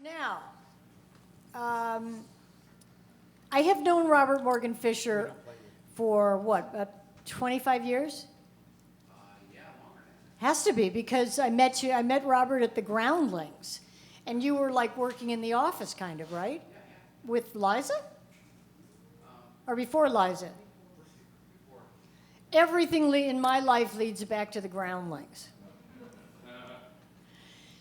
Now, I have known Robert Morgan Fisher for what, about 25 years? Yeah, longer. Has to be, because I met Robert at the Groundlings, and you were like working in the office kind of, right? Yeah, yeah. With Liza? Or before Liza? Before. Everything in my life leads back to the Groundlings.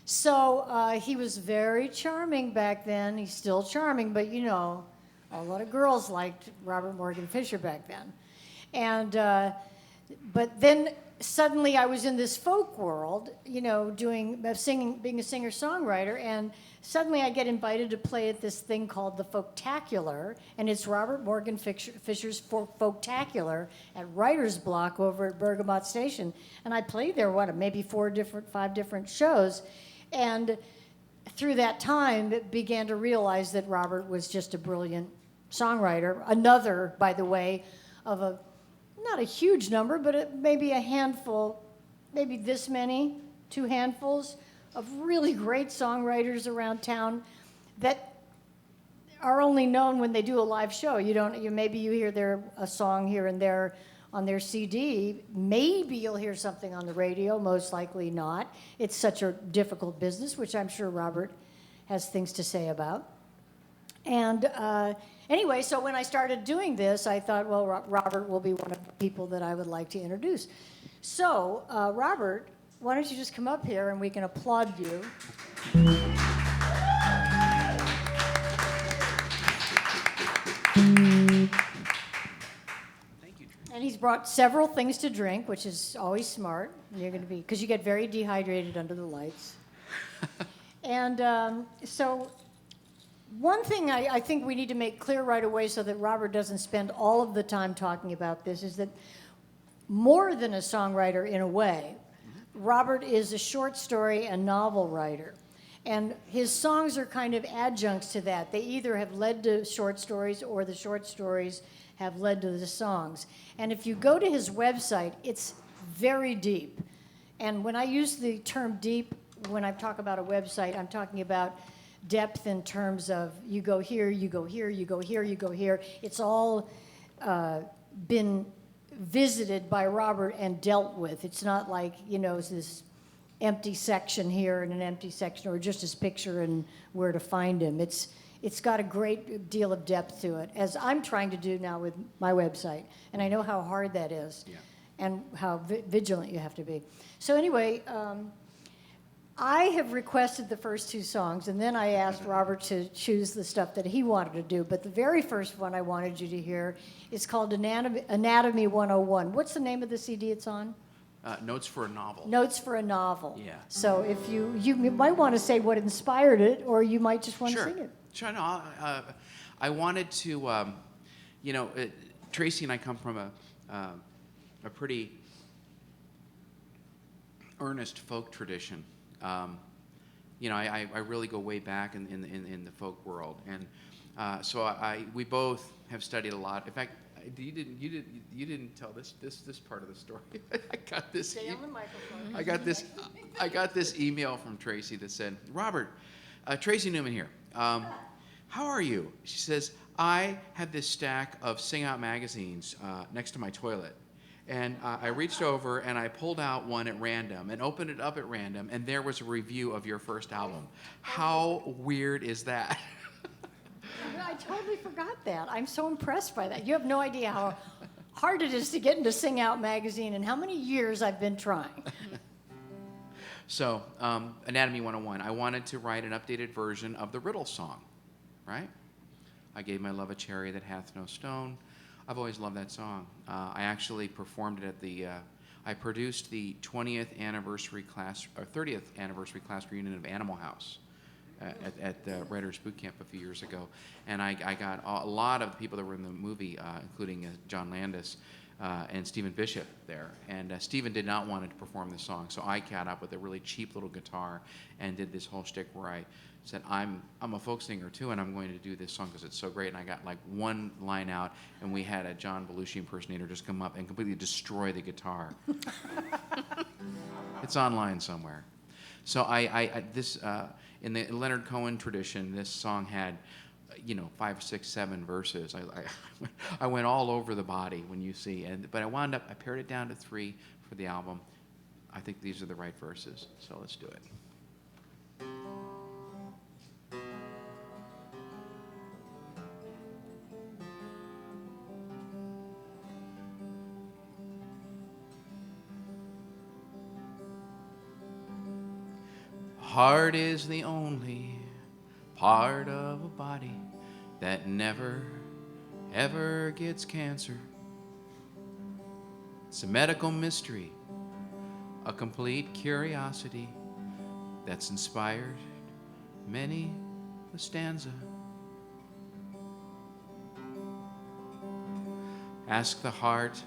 So he was very charming back then. He's still charming, but you know, a lot of girls liked Robert Morgan Fisher back then. And but then suddenly I was in this folk world, you know, singing, being a singer-songwriter, and suddenly I get invited to play at this thing called the Folktacular, and it's Robert Morgan Fisher's Folktacular at Writer's Block over at Bergamot Station. And I played there, maybe 5 different shows. And through that time, it began to realize that Robert was just a brilliant songwriter. Another, by the way, of not a huge number, but maybe a handful, maybe this many, 2 handfuls of really great songwriters around town that are only known when they do a live show. Maybe you hear a song here and there on their CD. Maybe you'll hear something on the radio, most likely not. It's such a difficult business, which I'm sure Robert has things to say about. And anyway, so when I started doing this, I thought, well, Robert will be one of the people that I would like to introduce. So, Robert, why don't you just come up here and we can applaud you. And he's brought several things to drink, which is always smart. You're going to be, because you get very dehydrated under the lights. And so one thing I think we need to make clear right away so that Robert doesn't spend all of the time talking about this is that more than a songwriter in a way, Robert is a short story and novel writer. And his songs are kind of adjuncts to that. They either have led to short stories or the short stories have led to the songs. And if you go to his website, it's very deep. And when I use the term deep, when I talk about a website, I'm talking about depth in terms of you go here, you go here, you go here, you go here. It's all been visited by Robert and dealt with. It's not like, you know, it's this empty section here and an empty section, or just his picture and where to find him. It's got a great deal of depth to it, as I'm trying to do now with my website. And I know how hard that is, and how vigilant you have to be. So anyway, I have requested the first 2 songs, and then I asked Robert to choose the stuff that he wanted to do. But the very first one I wanted you to hear is called Anatomy 101. What's the name of the CD it's on? Notes for a Novel. Notes for a Novel. Yeah. So if you might want to say what inspired it, or you might just want to sing it. Sure. No, I wanted to, Tracy and I come from a pretty earnest folk tradition. I really go way back in the folk world, and so we both have studied a lot. In fact, you didn't tell this part of the story. I got this. Stay on the microphone. I got this email from Tracy that said, "Robert, Tracy Newman here. How are you?" She says, "I had this stack of Sing Out magazines next to my toilet. And I reached over and I pulled out one at random and opened it up at random, and there was a review of your first album. How weird is that?" I totally forgot that. I'm so impressed by that. You have no idea how hard it is to get into Sing Out magazine and how many years I've been trying. So, Anatomy 101. I wanted to write an updated version of the Riddle song, right? I gave my love a cherry that hath no stone. I've always loved that song. I actually performed it at I produced the 30th anniversary class reunion of Animal House at the Writers Boot Camp a few years ago. And I got a lot of the people that were in the movie, including John Landis and Stephen Bishop there. And Stephen did not want to perform the song, so I got up with a really cheap little guitar and did this whole shtick where I said, I'm a folk singer too, and I'm going to do this song because it's so great. And I got like one line out, and we had a John Belushi impersonator just come up and completely destroy the guitar. It's online somewhere. So in the Leonard Cohen tradition, this song had, 5, 6, 7 verses. I went all over the body when you see, but I pared it down to 3 for the album. I think these are the right verses, so let's do it. Heart is the only part of a body that never, ever gets cancer. It's a medical mystery, a complete curiosity that's inspired many a stanza. Ask the heart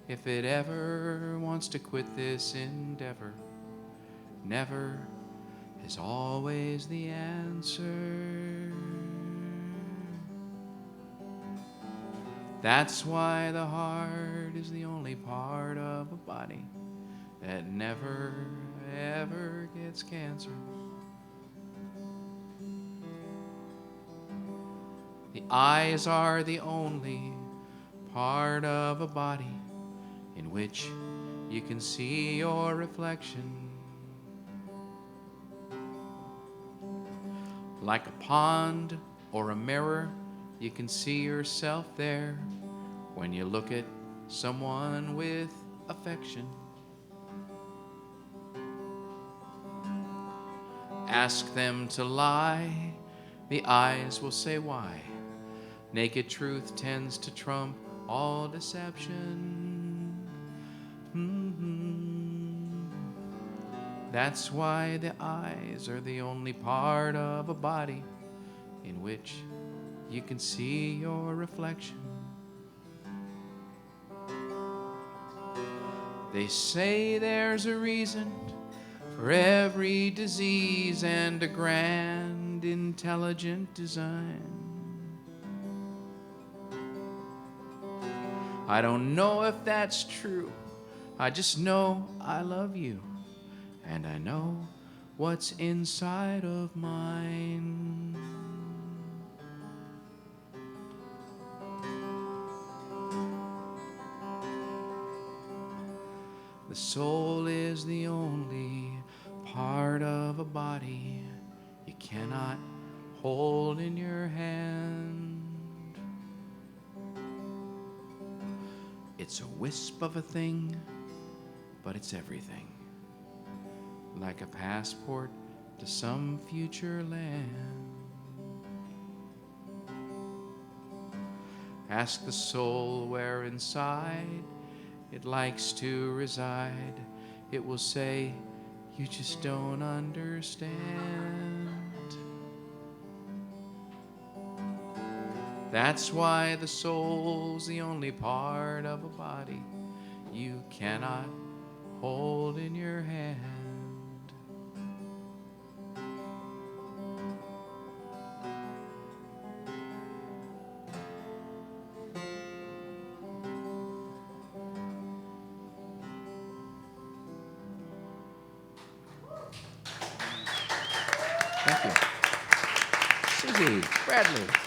if it ever wants to quit this endeavor. Never is always the answer. That's why the heart is the only part of a body that never, ever gets cancer. The eyes are the only part of a body in which you can see your reflection. Like a pond or a mirror, you can see yourself there when you look at someone with affection. Ask them to lie, the eyes will say why. Naked truth tends to trump all deception. That's why the eyes are the only part of a body in which you can see your reflection. They say there's a reason for every disease and a grand, intelligent design. I don't know if that's true. I just know I love you. And I know what's inside of mine. The soul is the only part of a body you cannot hold in your hand. It's a wisp of a thing, but it's everything. Like a passport to some future land. Ask the soul where inside it likes to reside. It will say, you just don't understand. That's why the soul's the only part of a body you cannot hold in your hand. Thank you. Susie, Bradley.